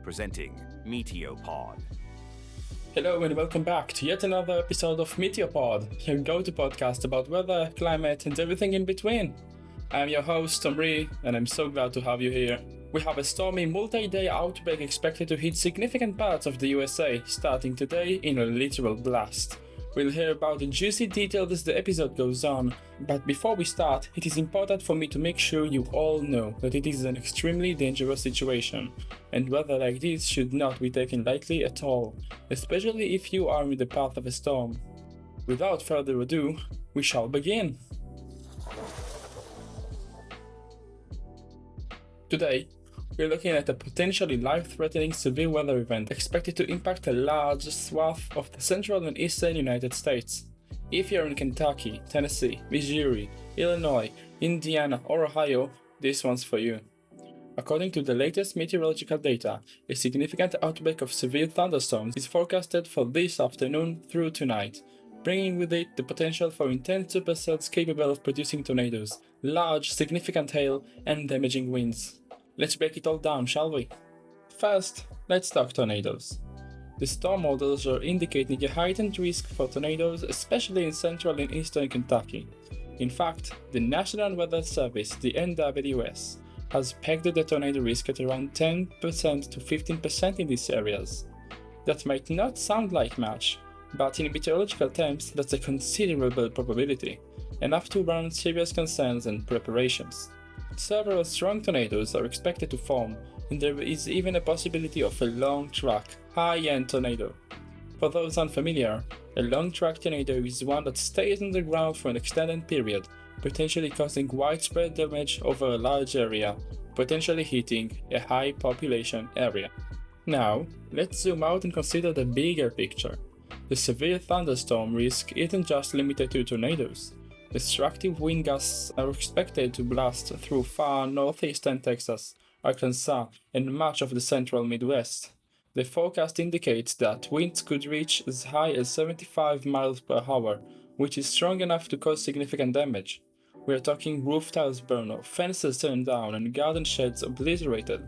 presenting Meteopod. Hello and welcome back to yet another episode of Meteopod, your go-to podcast about weather, climate and everything in between. I'm your host Omri and I'm so glad to have you here. We have a stormy multi-day outbreak expected to hit significant parts of the USA starting today in a literal blast. We'll hear about the juicy details as the episode goes on, but before we start, it is important for me to make sure you all know that it is an extremely dangerous situation, and weather like this should not be taken lightly at all, especially if you are in the path of a storm. Without further ado, we shall begin! Today, we're looking at a potentially life-threatening severe weather event expected to impact a large swath of the central and eastern United States. If you're in Kentucky, Tennessee, Missouri, Illinois, Indiana, or Ohio, this one's for you. According to the latest meteorological data, a significant outbreak of severe thunderstorms is forecasted for this afternoon through tonight, bringing with it the potential for intense supercells capable of producing tornadoes, large, significant hail, and damaging winds. Let's break it all down, shall we? First, let's talk tornadoes. The storm models are indicating a heightened risk for tornadoes, especially in central and eastern Kentucky. In fact, the National Weather Service, the NWS, has pegged the tornado risk at around 10% to 15% in these areas. That might not sound like much, but in meteorological terms, that's a considerable probability, enough to warrant serious concerns and preparations. Several strong tornadoes are expected to form, and there is even a possibility of a long-track, high-end tornado. For those unfamiliar, a long-track tornado is one that stays on the ground for an extended period, potentially causing widespread damage over a large area, potentially hitting a high-population area. Now, let's zoom out and consider the bigger picture. The severe thunderstorm risk isn't just limited to tornadoes. Destructive wind gusts are expected to blast through far northeastern Texas, Arkansas, and much of the central Midwest. The forecast indicates that winds could reach as high as 75 miles per hour, which is strong enough to cause significant damage. We are talking roof tiles burned off, fences turned down, and garden sheds obliterated.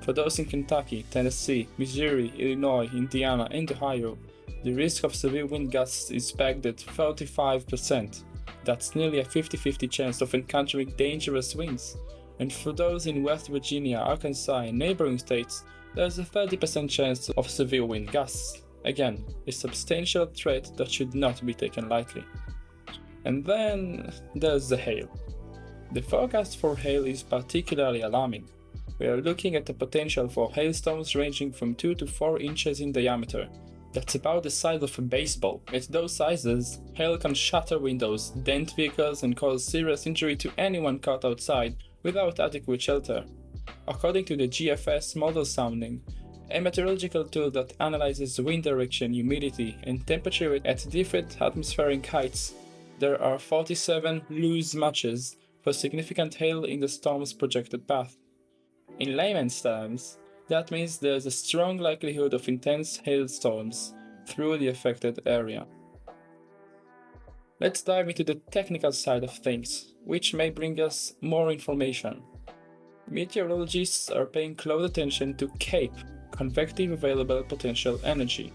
For those in Kentucky, Tennessee, Missouri, Illinois, Indiana, and Ohio, the risk of severe wind gusts is pegged at 35%. That's nearly a 50-50 chance of encountering dangerous winds. And for those in West Virginia, Arkansas, and neighboring states, there's a 30% chance of severe wind gusts. Again, a substantial threat that should not be taken lightly. And then there's the hail. The forecast for hail is particularly alarming. We are looking at the potential for hailstones ranging from 2 to 4 inches in diameter. That's about the size of a baseball. At those sizes, hail can shatter windows, dent vehicles, and cause serious injury to anyone caught outside without adequate shelter. According to the GFS model sounding, a meteorological tool that analyzes wind direction, humidity, and temperature at different atmospheric heights, there are 47 loose matches for significant hail in the storm's projected path. In layman's terms, that means there's a strong likelihood of intense hailstorms through the affected area. Let's dive into the technical side of things, which may bring us more information. Meteorologists are paying close attention to CAPE, convective available potential energy.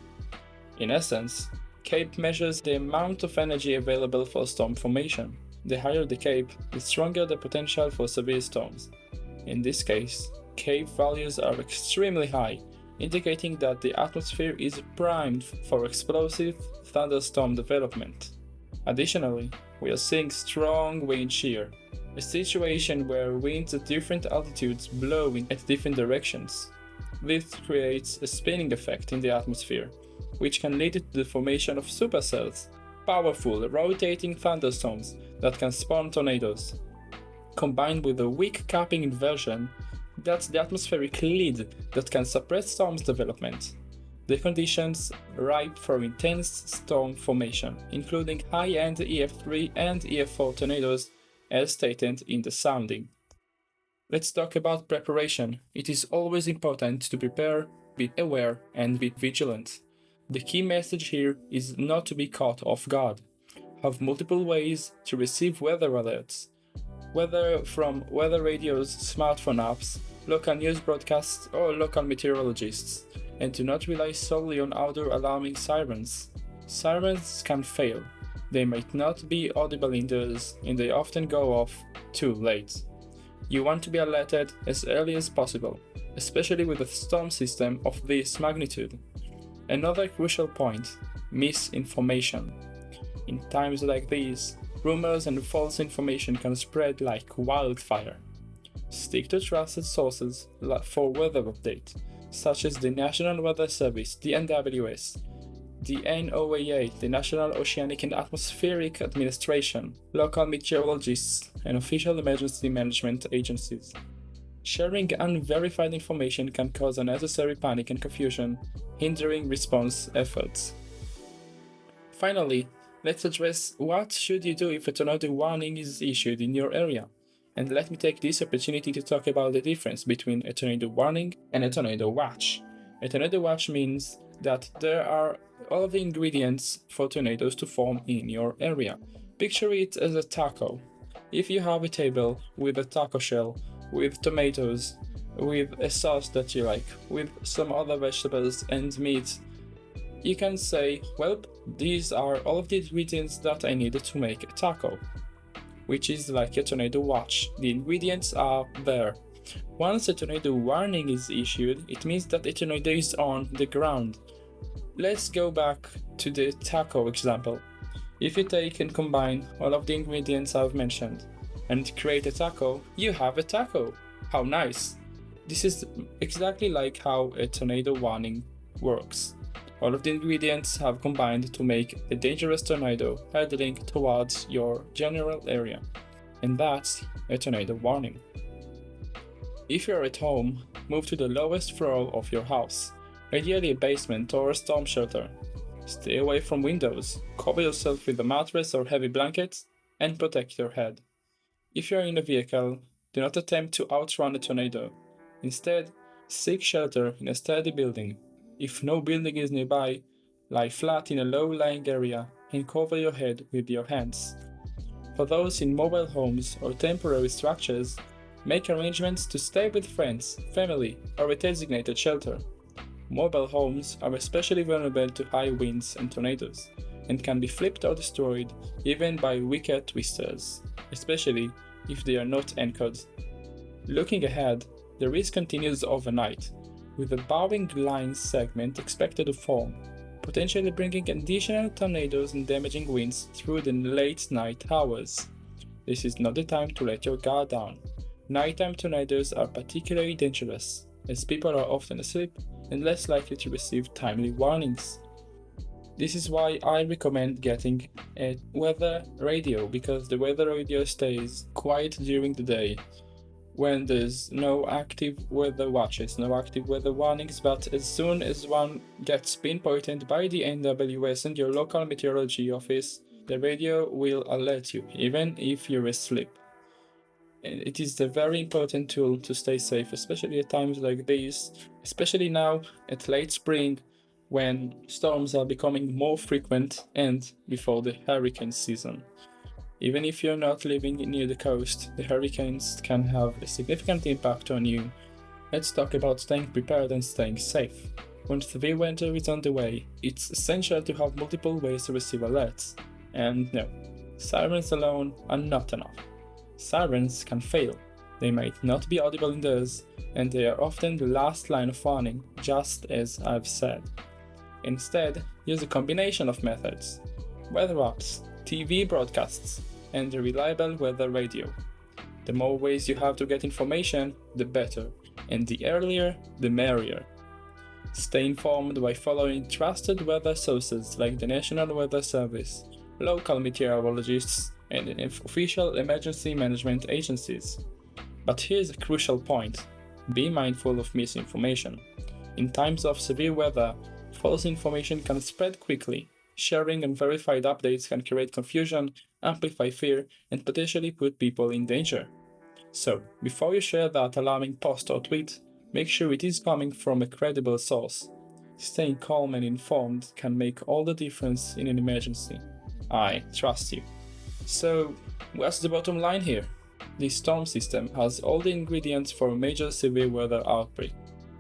In essence, CAPE measures the amount of energy available for storm formation. The higher the CAPE, the stronger the potential for severe storms. In this case, CAPE values are extremely high, indicating that the atmosphere is primed for explosive thunderstorm development. Additionally, we are seeing strong wind shear, a situation where winds at different altitudes blow in at different directions. This creates a spinning effect in the atmosphere, which can lead to the formation of supercells, powerful rotating thunderstorms that can spawn tornadoes. Combined with a weak capping inversion, that's the atmospheric lid that can suppress storms development. The conditions ripe for intense storm formation, including high-end EF3 and EF4 tornadoes, as stated in the sounding. Let's talk about preparation. It is always important to prepare, be aware, and be vigilant. The key message here is not to be caught off guard. Have multiple ways to receive weather alerts, whether from weather radios, smartphone apps, local news broadcasts, or local meteorologists, and do not rely solely on outdoor alarming sirens. Sirens can fail. They might not be audible indoors, and they often go off too late. You want to be alerted as early as possible, especially with a storm system of this magnitude. Another crucial point: misinformation. In times like these, rumors and false information can spread like wildfire. Stick to trusted sources for weather updates, such as the National Weather Service, the NWS, the NOAA, the National Oceanic and Atmospheric Administration, local meteorologists, and official emergency management agencies. Sharing unverified information can cause unnecessary panic and confusion, hindering response efforts. Finally, let's address what should you do if a tornado warning is issued in your area. And let me take this opportunity to talk about the difference between a tornado warning and a tornado watch. A tornado watch means that there are all of the ingredients for tornadoes to form in your area. Picture it as a taco. If you have a table with a taco shell, with tomatoes, with a sauce that you like, with some other vegetables and meat, you can say, well, these are all of the ingredients that I needed to make a taco, which is like a tornado watch. The ingredients are there. Once a tornado warning is issued, it means that a tornado is on the ground. Let's go back to the taco example. If you take and combine all of the ingredients I've mentioned and create a taco, you have a taco. How nice! This is exactly like how a tornado warning works. All of the ingredients have combined to make a dangerous tornado heading towards your general area, and that's a tornado warning. If you're at home, move to the lowest floor of your house, ideally a basement or a storm shelter. Stay away from windows, cover yourself with a mattress or heavy blankets, and protect your head. If you're in a vehicle, do not attempt to outrun a tornado. Instead, seek shelter in a steady building. If no building is nearby, lie flat in a low-lying area and cover your head with your hands. For those in mobile homes or temporary structures, make arrangements to stay with friends, family, or a designated shelter. Mobile homes are especially vulnerable to high winds and tornadoes, and can be flipped or destroyed even by wicker twisters, especially if they are not anchored. Looking ahead, the risk continues overnight, with a bowing line segment expected to form, potentially bringing additional tornadoes and damaging winds through the late night hours. This is not the time to let your guard down. Nighttime tornadoes are particularly dangerous, as people are often asleep and less likely to receive timely warnings. This is why I recommend getting a weather radio, because the weather radio stays quiet during the day when there's no active weather watches, no active weather warnings, but as soon as one gets pinpointed by the NWS and your local meteorology office, the radio will alert you, even if you're asleep. It is a very important tool to stay safe, especially at times like these, especially now at late spring when storms are becoming more frequent and before the hurricane season. Even if you're not living near the coast, the hurricanes can have a significant impact on you. Let's talk about staying prepared and staying safe. When severe winter is on the way, it's essential to have multiple ways to receive alerts. And no, sirens alone are not enough. Sirens can fail. They might not be audible indoors, and they are often the last line of warning, just as I've said. Instead, use a combination of methods: weather apps, TV broadcasts, and a reliable weather radio. The more ways you have to get information, the better, and the earlier, the merrier. Stay informed by following trusted weather sources like the National Weather Service, local meteorologists, and official emergency management agencies. But here's a crucial point: be mindful of misinformation. In times of severe weather, false information can spread quickly. Sharing unverified updates can create confusion, amplify fear, and potentially put people in danger. So, before you share that alarming post or tweet, make sure it is coming from a credible source. Staying calm and informed can make all the difference in an emergency. I trust you. So, what's the bottom line here? This storm system has all the ingredients for a major severe weather outbreak: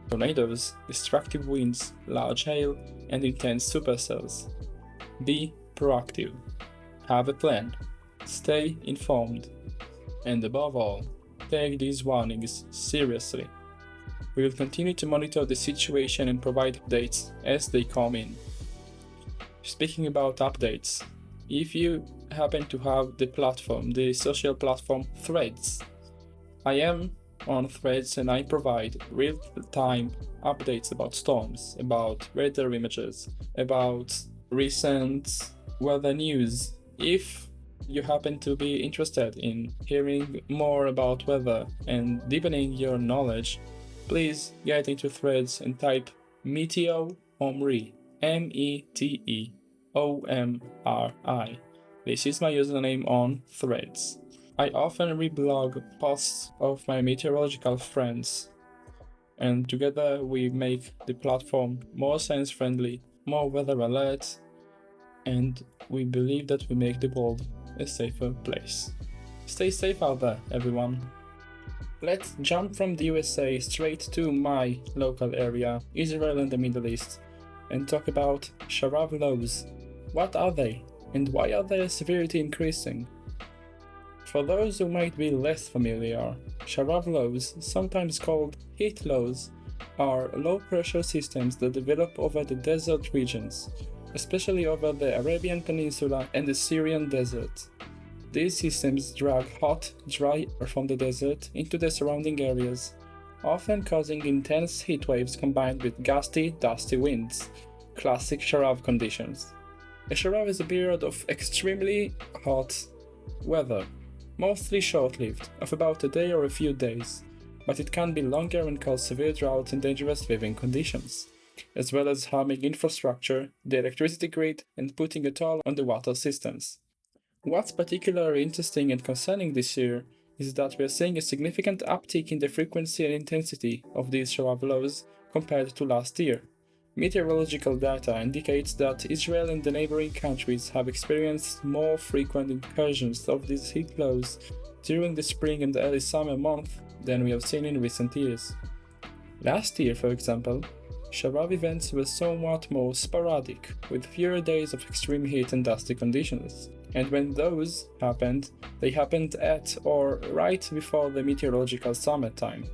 tornadoes, destructive winds, large hail, and intense supercells. Be proactive. Have a plan. Stay informed. And above all, take these warnings seriously. We will continue to monitor the situation and provide updates as they come in. Speaking about updates, if you happen to have the social platform Threads, I am on Threads and I provide real-time updates about storms, about radar images, about recent weather news. If you happen to be interested in hearing more about weather and deepening your knowledge, please get into Threads and type Omri, Meteomri. This is my username on Threads. I often reblog posts of my meteorological friends, and together we make the platform more science-friendly, more weather alert, and we believe that we make the world a safer place. Stay safe out there, everyone. Let's jump from the USA straight to my local area, Israel and the Middle East, and talk about Sharav Lows. What are they, and why are their severity increasing? For those who might be less familiar, Sharav Lows, sometimes called heat lows, are low-pressure systems that develop over the desert regions, especially over the Arabian Peninsula and the Syrian desert. These systems drag hot, dry air from the desert into the surrounding areas, often causing intense heat waves combined with gusty, dusty winds, classic Sharav conditions. A Sharav is a period of extremely hot weather, mostly short-lived, of about a day or a few days, but it can be longer and cause severe drought and dangerous living conditions, as well as harming infrastructure, the electricity grid, and putting a toll on the water systems. What's particularly interesting and concerning this year is that we are seeing a significant uptick in the frequency and intensity of these Sharav lows compared to last year. Meteorological data indicates that Israel and the neighboring countries have experienced more frequent incursions of these heat lows during the spring and early summer months than we have seen in recent years. Last year, for example, Sharav events were somewhat more sporadic, with fewer days of extreme heat and dusty conditions, and when those happened, they happened at or right before the meteorological summertime.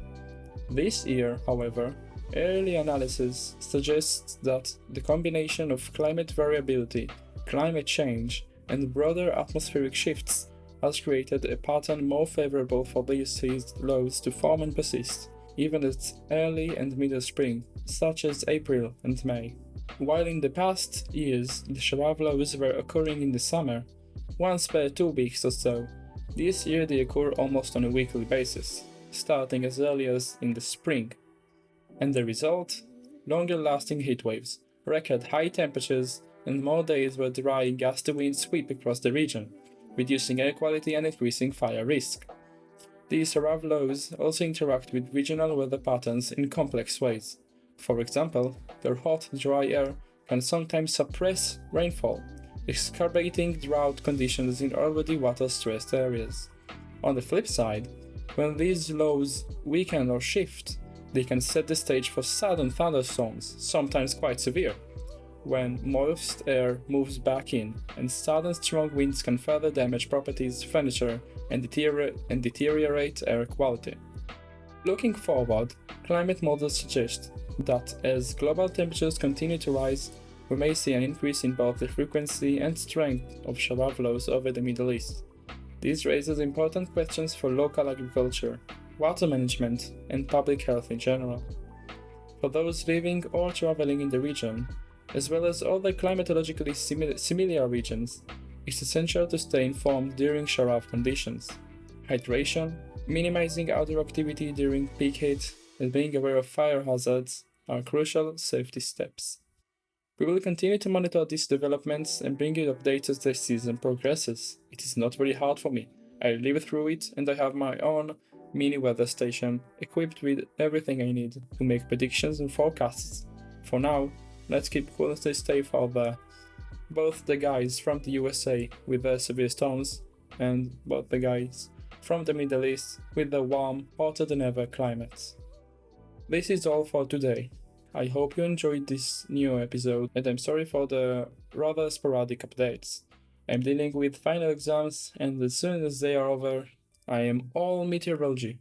This year, however, early analysis suggests that the combination of climate variability, climate change, and broader atmospheric shifts has created a pattern more favorable for these heat lows to form and persist, even at early and middle spring, such as April and May. While in the past years the Sharav lows were occurring in the summer, once per 2 weeks or so, this year they occur almost on a weekly basis, starting as early as in the spring. And the result? Longer lasting heat waves, record high temperatures, and more days where dry and gusty winds sweep across the region, reducing air quality and increasing fire risk. These Sharav lows also interact with regional weather patterns in complex ways. For example, their hot, dry air can sometimes suppress rainfall, exacerbating drought conditions in already water-stressed areas. On the flip side, when these lows weaken or shift, they can set the stage for sudden thunderstorms, sometimes quite severe, when moist air moves back in, and sudden strong winds can further damage properties, furniture, and deteriorate air quality. Looking forward, climate models suggest that as global temperatures continue to rise, we may see an increase in both the frequency and strength of Sharav lows over the Middle East. This raises important questions for local agriculture, water management, and public health in general. For those living or traveling in the region, as well as other climatologically similar regions, it's essential to stay informed during Sharav conditions. Hydration, minimizing outdoor activity during peak heat, and being aware of fire hazards are crucial safety steps. We will continue to monitor these developments and bring you updates as the season progresses. It is not very hard for me. I live through it, and I have my own mini weather station equipped with everything I need to make predictions and forecasts. For now, let's keep cool and stay safe out there. Both the guys from the USA with their severe storms and both the guys from the Middle East with the warm, hotter than ever climates. This is all for today. I hope you enjoyed this new episode, and I'm sorry for the rather sporadic updates. I'm dealing with final exams, and as soon as they are over, I am all meteorology.